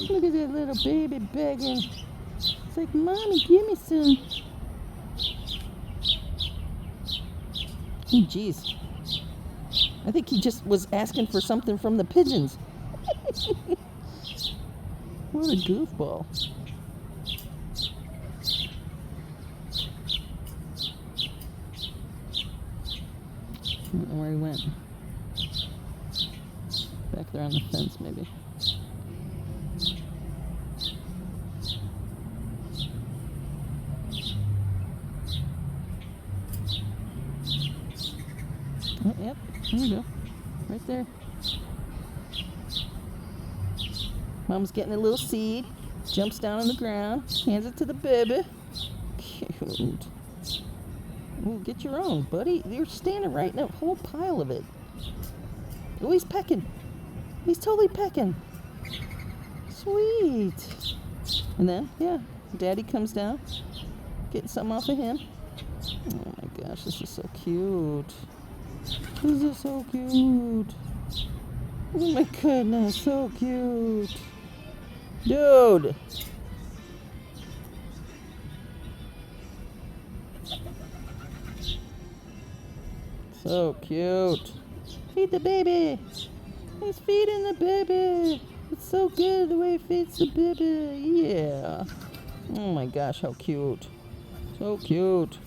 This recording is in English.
Look at that little baby begging. It's like, Mommy, give me some. Oh, jeez. I think he just was asking for something from the pigeons. What a goofball. I don't know where he went. Back there on the fence, maybe. Oh, yep, there you go. Right there. Mom's getting a little seed. Jumps down on the ground. Hands it to the baby. Cute. Ooh, get your own, buddy. You're standing right in a whole pile of it. Oh, he's pecking. He's totally pecking. Sweet. And then, yeah, Daddy comes down. Getting something off of him. Oh my gosh, this is so cute. This is so cute. Oh my goodness, so cute. Dude. So cute. Feed the baby. He's feeding the baby. It's so good the way he feeds the baby. Yeah. Oh my gosh, how cute. So cute.